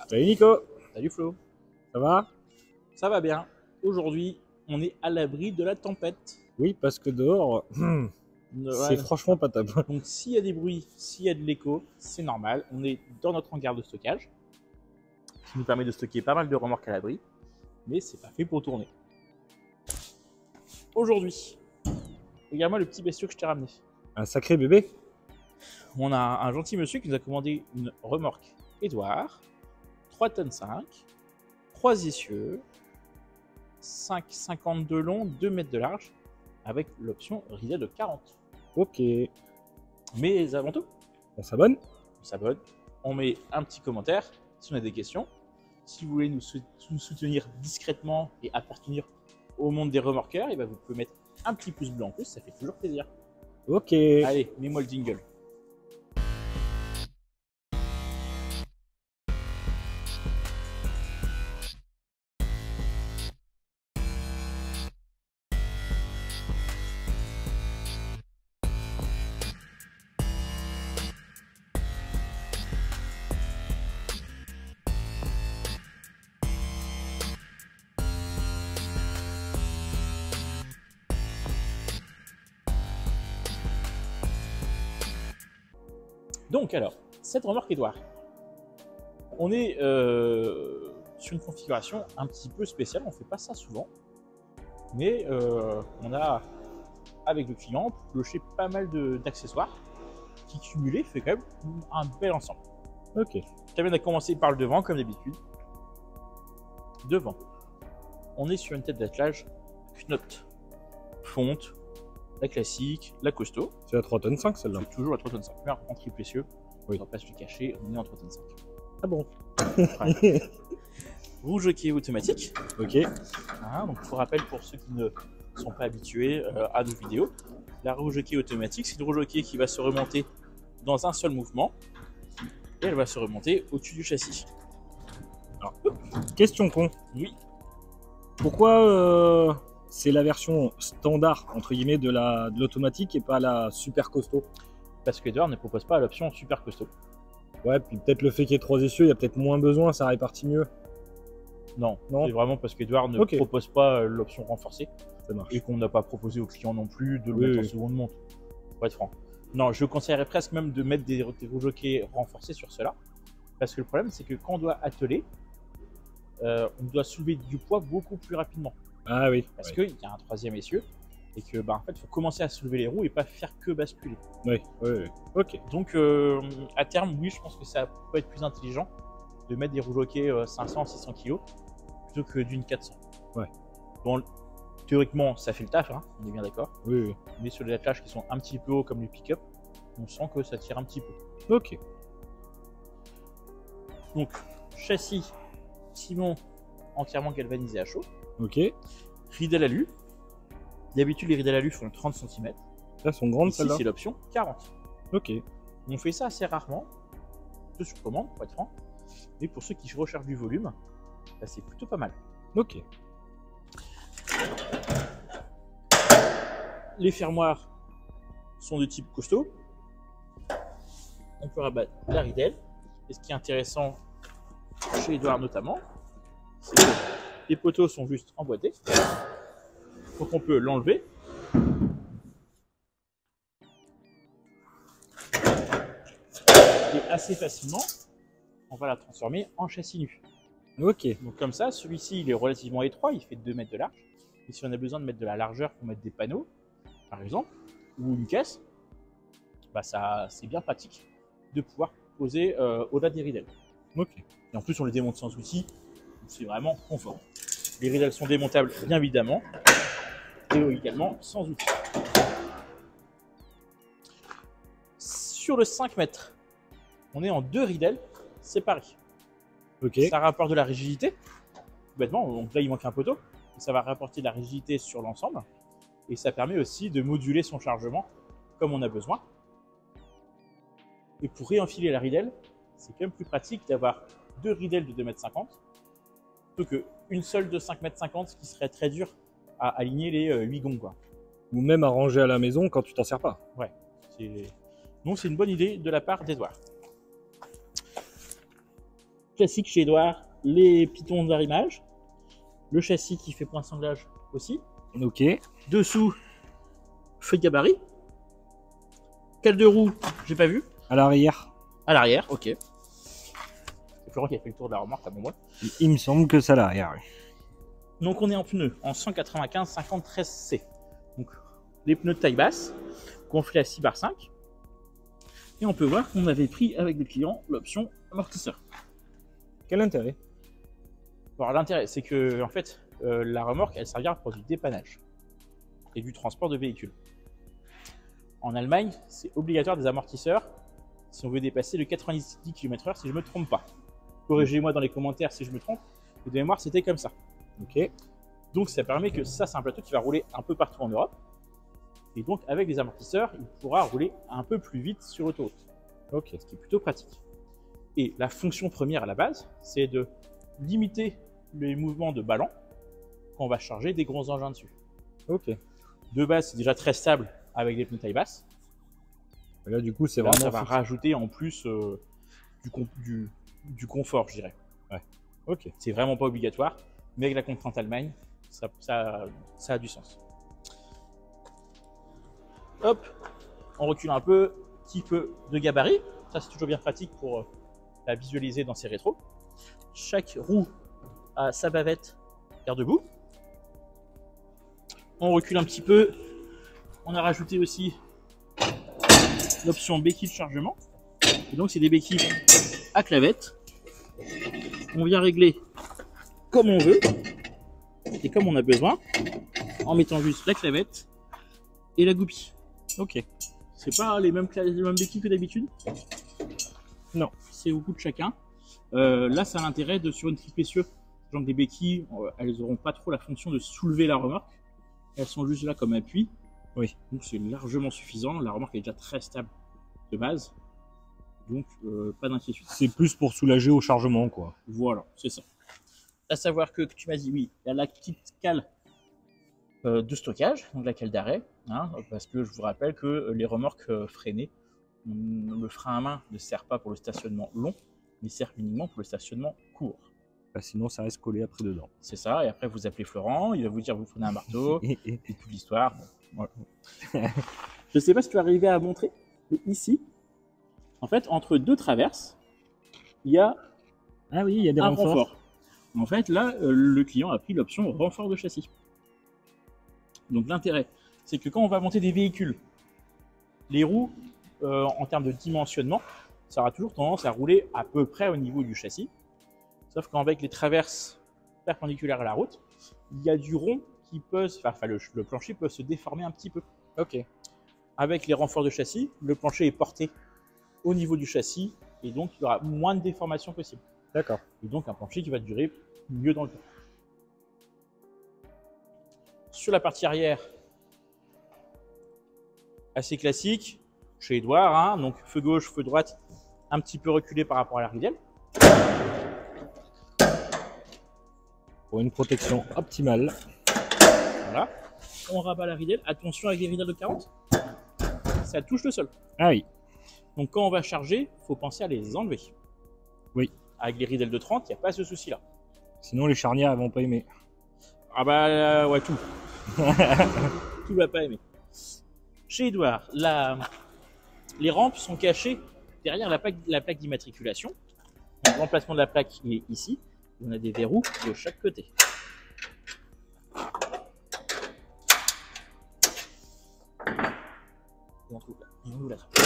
Salut Nico, Salut Flo, ça va? ça va bien. Aujourd'hui, on est à l'abri de la tempête. Oui, parce que dehors, c'est Voilà. franchement pas top. Donc s'il y a des bruits, s'il y a de l'écho, c'est normal. On est dans notre hangar de stockage, qui nous permet de stocker pas mal de remorques à l'abri, mais c'est pas fait pour tourner. Aujourd'hui, regarde-moi le petit bestiau que je t'ai ramené. Un sacré bébé? On a un gentil monsieur qui nous a commandé une remorque Edouard, 3 tonnes 5, 3 essieux, 5,50 de long, 2 mètres de large, avec l'option ridet de 40. Ok, Mais avant tout, on s'abonne? on s'abonne, on met un petit commentaire si on a des questions. Si vous voulez nous soutenir discrètement et appartenir au monde des remorqueurs, et ben vous pouvez mettre un petit pouce bleu en plus, ça fait toujours plaisir. Ok. Allez, mets-moi le jingle. Donc alors, cette remorque Edouard, on est sur une configuration un petit peu spéciale, on ne fait pas ça souvent, mais on a, avec le client, pioché pas mal d'accessoires qui cumulés fait quand même un bel ensemble. Ok. Je viens de commencer par le devant, comme d'habitude. Devant, on est sur une tête d'attelage Knott, fonte, la classique, la costaud. C'est la 3 tonnes 5 celle-là. C'est toujours la 3 tonnes 5, mais en triple essieu. Oui. On va pas se le cacher, on est en 3 tonnes 5. Ah bon? Ouais. Rouge hockey automatique. Ok. Hein, donc pour rappel, pour ceux qui ne sont pas habitués à nos vidéos, la rouge hockey automatique, c'est une rouge hockey qui va se remonter dans un seul mouvement et elle va se remonter au-dessus du châssis. Alors, question con. Oui, Pourquoi c'est la version standard entre guillemets de l'automatique et pas la super costaud? parce que Edouard ne propose pas l'option super costaud. Ouais, puis peut-être le fait qu'il y ait 3 essieux, il y a peut-être moins besoin, ça répartit mieux. Non, Non. c'est vraiment parce qu'Edouard ne Ok. propose pas l'option renforcée Ça marche. et qu'on n'a pas proposé au client non plus de le Oui, mettre oui. en seconde montre. Pour être franc. Non, je conseillerais presque même de mettre des rouges hockey renforcés sur cela. Parce que le problème, c'est que quand on doit atteler, on doit soulever du poids beaucoup plus rapidement. Ah oui. Parce Ouais. qu'il y a un troisième essieu et que en fait, il faut commencer à soulever les roues et pas faire que basculer. Oui, oui, oui. Ok. Donc, à terme, oui, je pense que ça peut être plus intelligent de mettre des roues hockey 500-600 kg plutôt que d'une 400. Ouais. Bon, théoriquement, ça fait le taf, hein, on est bien d'accord. Oui, oui. Mais sur les attelages qui sont un petit peu hauts comme les pick-up, on sent que ça tire un petit peu. Ok. Donc, châssis Simon entièrement galvanisé à chaud, Ok. ridelles alu. D'habitude, les ridelles alu font 30 cm. Là, sont grandes Ici, celles-là. c'est l'option 40. Ok. On fait ça assez rarement, peu sur commande pour être franc, mais pour ceux qui recherchent du volume, bah, c'est plutôt pas mal. Ok. Les fermoirs sont de type costaud. On peut rabattre la ridelle. Et ce qui est intéressant chez Edouard notamment, c'est que les poteaux sont juste emboîtés. Donc on peut l'enlever. Et assez facilement, on va la transformer en châssis nu. Ok. Donc comme ça, celui-ci il est relativement étroit, il fait 2 mètres de large. Et si on a besoin de mettre de la largeur pour mettre des panneaux, par exemple, ou une caisse, bah c'est bien pratique de pouvoir poser au-delà des ridelles. Ok. Et en plus, on les démonte sans outil, c'est vraiment confort. Les ridelles sont démontables, bien évidemment, et également sans outil. Sur le 5 mètres, on est en 2 ridelles séparées. Ok. Ça rapporte de la rigidité, bêtement, donc là il manque un poteau, ça va rapporter de la rigidité sur l'ensemble, et ça permet aussi de moduler son chargement comme on a besoin. Et pour réenfiler la ridelle, c'est quand même plus pratique d'avoir 2 ridelles de 2,50 m plutôt qu'une seule de 5,50 m, ce qui serait très dur à aligner les 8 gonds, quoi. Ou même à ranger à la maison quand tu t'en sers pas. Ouais. Donc c'est une bonne idée de la part d'Edouard. classique chez Edouard, les pitons d'arrimage, le châssis qui fait point sanglage aussi. Ok. Dessous, feu de gabarit. Cale de roue, j'ai pas vu. À l'arrière. À l'arrière, ok. C'est Florent qui a fait le tour de la remorque avant moi. Il me semble que c'est à l'arrière. Oui. Donc on est en pneus en 195 53C. Donc les pneus de taille basse, gonflés à 6/5. Et on peut voir qu'on avait pris avec le client l'option amortisseur. Quel intérêt? Alors l'intérêt, c'est que en fait, la remorque, elle servira pour du dépannage et du transport de véhicules. En Allemagne, c'est obligatoire des amortisseurs si on veut dépasser le 90 km/h, si je ne me trompe pas. Corrigez-moi dans les commentaires si je me trompe. De mémoire, c'était comme ça. Ok. Donc ça permet que ça, c'est un plateau qui va rouler un peu partout en Europe. Et donc avec les amortisseurs, il pourra rouler un peu plus vite sur l'autoroute. Ok. Ce qui est plutôt pratique. Et la fonction première à la base, c'est de limiter les mouvements de ballon quand on va charger des gros engins dessus. Ok. De base, c'est déjà très stable avec des pneus taille basse. Et là, du coup, c'est Là, vraiment. ça va rajouter en plus du confort, je dirais. Ouais. Ok. C'est vraiment pas obligatoire, mais avec la contrainte Allemagne, ça a du sens. Hop, on recule un peu, petit peu de gabarit. Ça, c'est toujours bien pratique pour la visualiser dans ses rétros. Chaque roue a sa bavette garde-boue. On recule un petit peu. On a rajouté aussi l'option béquille de chargement. Et donc, c'est des béquilles à clavette. On vient régler comme on veut et comme on a besoin en mettant juste la clavette et la goupille. Ok. C'est pas les mêmes béquilles que d'habitude. Non. C'est au goût de chacun. Là, ça a l'intérêt de sur une triple essieu. Donc des béquilles, elles n'auront pas trop la fonction de soulever la remorque. Elles sont juste là comme appui. Oui. Donc c'est largement suffisant. La remorque est déjà très stable de base. Donc pas d'inquiétude. C'est plus pour soulager au chargement, quoi. Voilà, c'est ça. À savoir que tu m'as dit, oui, il y a la petite cale de stockage, donc la cale d'arrêt, hein, parce que je vous rappelle que les remorques freinées, le frein à main ne sert pas pour le stationnement long, mais sert uniquement pour le stationnement court. Bah, sinon, ça reste collé après dedans. C'est ça, et après vous appelez Florent, il va vous dire vous prenez un marteau, et toute l'histoire. Bon, voilà. Je ne sais pas si tu vas arriver à montrer, mais ici, en fait, entre deux traverses, il y a Ah oui, il y a des un renforts. renfort. En fait, là, le client a pris l'option renfort de châssis. Donc l'intérêt, c'est que quand on va monter des véhicules, les roues, en termes de dimensionnement, ça aura toujours tendance à rouler à peu près au niveau du châssis. Sauf qu'avec les traverses perpendiculaires à la route, il y a du rond qui peut, le plancher peut se déformer un petit peu. Ok. Avec les renforts de châssis, le plancher est porté au niveau du châssis et donc il y aura moins de déformation possible. D'accord. Et donc un plancher qui va durer mieux dans le temps. Sur la partie arrière, assez classique, chez Edouard, hein, donc feu gauche, feu droite, un petit peu reculé par rapport à la ridelle. Pour une protection optimale. Voilà. On rabat la ridelle. Attention avec les ridelles de 40, ça touche le sol. Ah oui. Donc quand on va charger, il faut penser à les enlever. Oui. Avec les ridelles de 30, il n'y a pas ce souci-là. Sinon, les charnières, elles vont pas aimer. Ah bah ouais, tout. Tout va pas aimer. Chez Edouard, les rampes sont cachées derrière la plaque d'immatriculation. Donc, l'emplacement de la plaque il est ici. On a des verrous de chaque côté. On trouve là. Et on ouvre la trappe.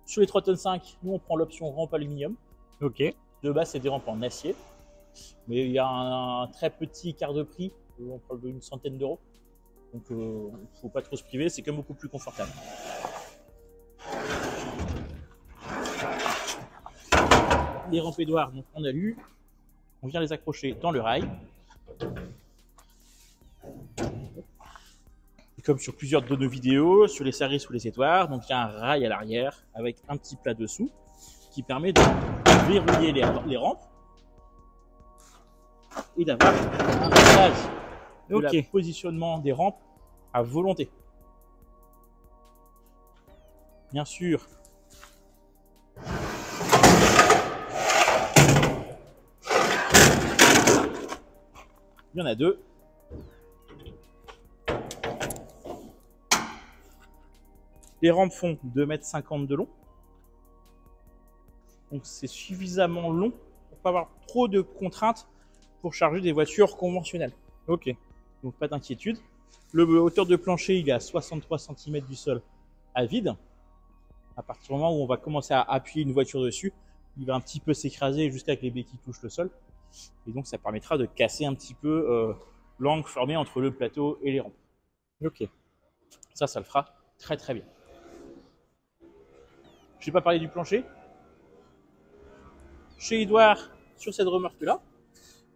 Sur les 3,5 tonnes, nous on prend l'option rampe aluminium. Ok. De base, c'est des rampes en acier. Mais il y a un très petit écart de prix. On parle d'une centaine d'euros. Donc, il ne faut pas trop se priver. C'est quand même beaucoup plus confortable. Les rampes Edouard, donc on a lu. On vient les accrocher dans le rail. Et comme sur plusieurs de nos vidéos, sur les Saris ou les Edouard, donc il y a un rail à l'arrière avec un petit plat dessous qui permet de verrouiller les rampes et d'avoir un réglage de la positionnement des rampes à volonté. Bien sûr, Il y en a deux. Les rampes font 2,50 m de long. Donc c'est suffisamment long pour pas avoir trop de contraintes pour charger des voitures conventionnelles. Ok. Donc pas d'inquiétude. Le hauteur de plancher, il est à 63 cm du sol à vide. À partir du moment où on va commencer à appuyer une voiture dessus, il va un petit peu s'écraser jusqu'à ce que les béquilles touchent le sol. Et donc ça permettra de casser un petit peu l'angle formé entre le plateau et les rampes. Ok. Ça le fera très très bien. Je n'ai pas parlé du plancher. Chez Edouard, sur cette remorque-là.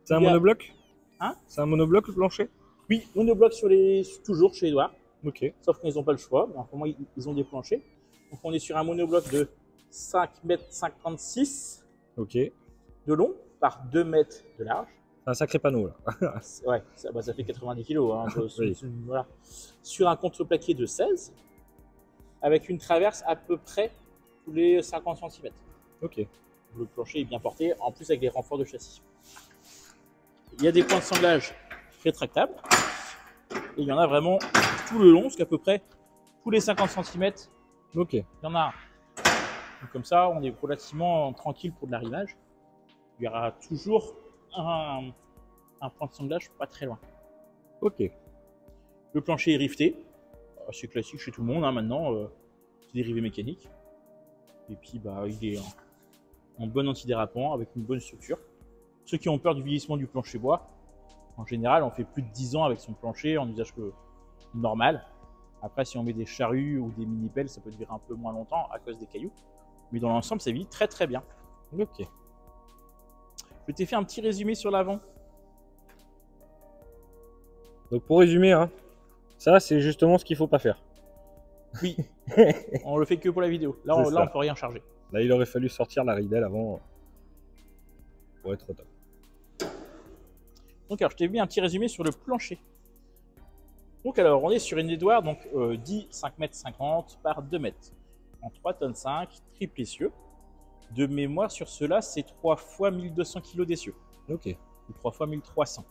C'est un monobloc? Hein? C'est un monobloc le plancher? Oui, monobloc toujours chez Edouard. Ok. Sauf qu'ils n'ont pas le choix. Pour moi, ils ont des planchers. Donc on est sur un monobloc de 5,56 m Ok. de long par 2 mètres de large. Un sacré panneau là. Ouais, ça fait 90 kg. Hein, Oui. Voilà. Sur un contreplaqué de 16, avec une traverse à peu près tous les 50 cm. Ok. Le plancher est bien porté, en plus avec des renforts de châssis. Il y a des points de sanglage rétractables. Et il y en a vraiment tout le long, parce qu'à peu près tous les 50 cm, Ok. il y en a un. Donc comme ça, on est relativement tranquille pour de l'arrimage. Il y aura toujours un point de sanglage pas très loin. Ok. Le plancher est rifté. C'est classique chez tout le monde hein, maintenant. C'est des rivets mécaniques. Et puis il est en bon antidérapant avec une bonne structure. Ceux qui ont peur du vieillissement du plancher bois, en général, on fait plus de 10 ans avec son plancher en usage normal. Après, si on met des charrues ou des mini-pelles, ça peut durer un peu moins longtemps à cause des cailloux. Mais dans l'ensemble, ça vit très très bien. Ok. Je t'ai fait un petit résumé sur l'avant. Donc pour résumer, hein, ça c'est justement ce qu'il faut pas faire. Oui, on le fait que pour la vidéo. Là, C'est on ça. peut rien charger. Là, il aurait fallu sortir la ridelle avant pour être au top. Donc, alors, je t'ai mis un petit résumé sur le plancher. Donc, alors, on est sur une Edouard, donc 10 5,50 m par 2 m en 3,5 tonnes, triple essieu. De mémoire, sur cela, c'est 3 fois 1200 kg d'essieu. Ok. Ou 3 fois 1300.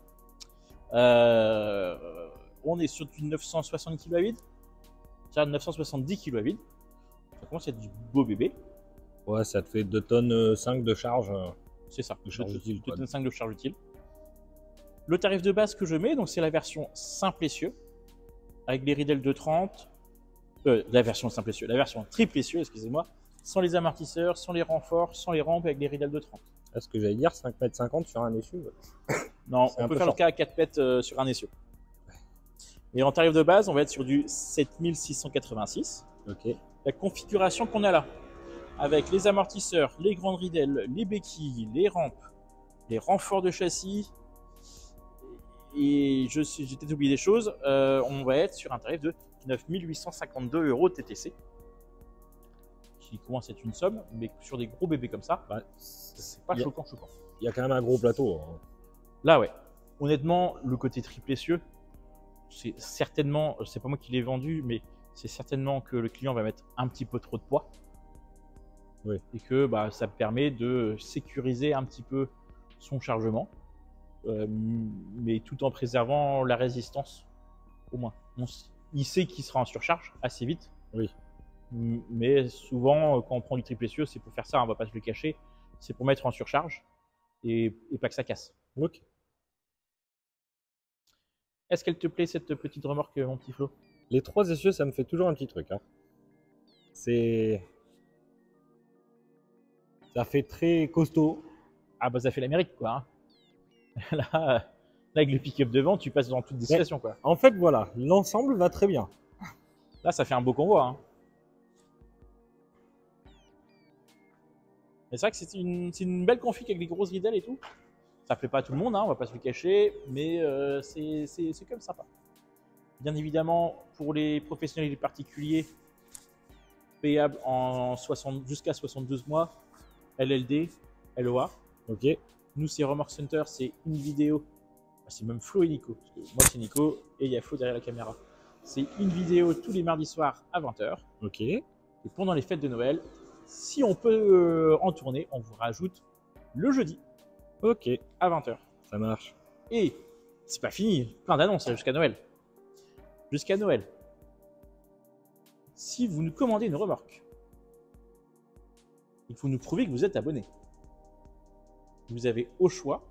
On est sur du 960 kg à vide. C'est-à-dire 970 kg à vide. Ça commence à être du beau bébé. Ouais, ça te fait 2 tonnes 5 de charge. C'est ça, De charge utile, 2 tonnes 5 de charge utile. Le tarif de base que je mets, donc c'est la version simple essieu, avec les ridelles de 30. La version simple essieu, la version triple essieu, excusez-moi, sans les amortisseurs, sans les renforts, sans les rampes, avec les ridelles de 30. est ce que j'allais dire, 5,50 m sur un essieu. Non, on peut faire le cas à 4 mètres sur un essieu. Et en tarif de base, on va être sur du 7686. Ok. La configuration qu'on a là, avec les amortisseurs, les grandes ridelles, les béquilles, les rampes, les renforts de châssis, et j'ai peut-être oublié des choses, on va être sur un tarif de 9852 € TTC. Qui commence à être une somme, mais sur des gros bébés comme ça, c'est pas choquant. Il y a quand même un gros plateau. Hein. Là, ouais. Honnêtement, le côté triple essieu, c'est certainement, c'est pas moi qui l'ai vendu, mais c'est certainement que le client va mettre un petit peu trop de poids. Oui. Et que ça permet de sécuriser un petit peu son chargement, mais tout en préservant la résistance, au moins. Il sait qu'il sera en surcharge assez vite. Oui. Mais souvent, quand on prend du triple essieu, c'est pour faire ça, on va pas se le cacher, c'est pour mettre en surcharge et pas que ça casse. Ok. Est-ce qu'elle te plaît cette petite remorque, mon petit Flo? Les 3 essieux, ça me fait toujours un petit truc. Hein. Ça fait très costaud. Ah ça fait l'Amérique quoi. Hein. Là, avec le pick-up devant, tu passes dans toute discrétion quoi. En fait, voilà, l'ensemble va très bien. Là, ça fait un beau convoi. Hein. Mais c'est vrai que c'est une belle config avec les grosses ridelles et tout. Ça plaît pas à tout le monde, hein, on va pas se le cacher, mais c'est quand même sympa. Bien évidemment, pour les professionnels et les particuliers, payable en jusqu'à 72 mois, LLD, LOA. Ok. Nous, c'est Remorque Center, c'est une vidéo. C'est même Flo et Nico. Parce que moi, c'est Nico et il y a Flo derrière la caméra. C'est une vidéo tous les mardis soirs à 20 h. Ok. Et pendant les fêtes de Noël, si on peut en tourner, on vous rajoute le jeudi. Ok. À 20 h. Ça marche. Et c'est pas fini, plein d'annonces jusqu'à Noël. Jusqu'à Noël. Si vous nous commandez une remorque, il faut nous prouver que vous êtes abonné. Vous avez au choix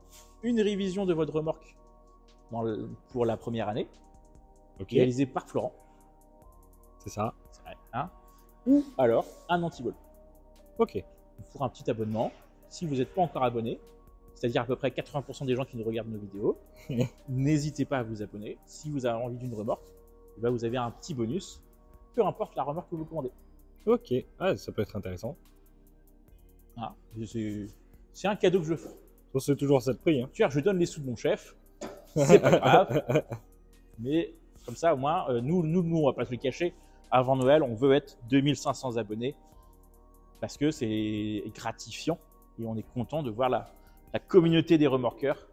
une révision de votre remorque pour la première année, Ok, réalisée par Florent, c'est ça. hein, ou alors un anti-vol. Ok. Pour un petit abonnement, si vous n'êtes pas encore abonné, c'est-à-dire à peu près 80% des gens qui nous regardent nos vidéos, n'hésitez pas à vous abonner. Si vous avez envie d'une remorque, eh ben vous avez un petit bonus, peu importe la remorque que vous commandez. Ok, ah, ça peut être intéressant. Voilà. C'est un cadeau que je fais. Bon, c'est toujours ça le prix. Hein. Tu vois, je donne les sous de mon chef, c'est pas grave, mais comme ça, au moins, nous, on va pas se le cacher, avant Noël, on veut être 2500 abonnés, parce que c'est gratifiant, et on est content de voir la communauté des remorqueurs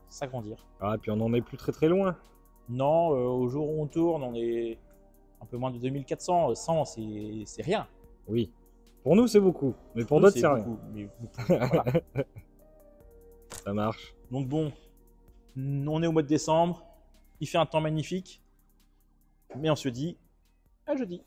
s'agrandir. Ah, et puis on en est plus très loin. Non, au jour où on tourne, on est un peu moins de 2400, 100 c'est rien. Oui. Pour nous, c'est beaucoup. Mais pour d'autres, c'est rien. beaucoup, mais voilà. Ça marche. Donc bon, on est au mois de décembre, il fait un temps magnifique, mais on se dit à jeudi.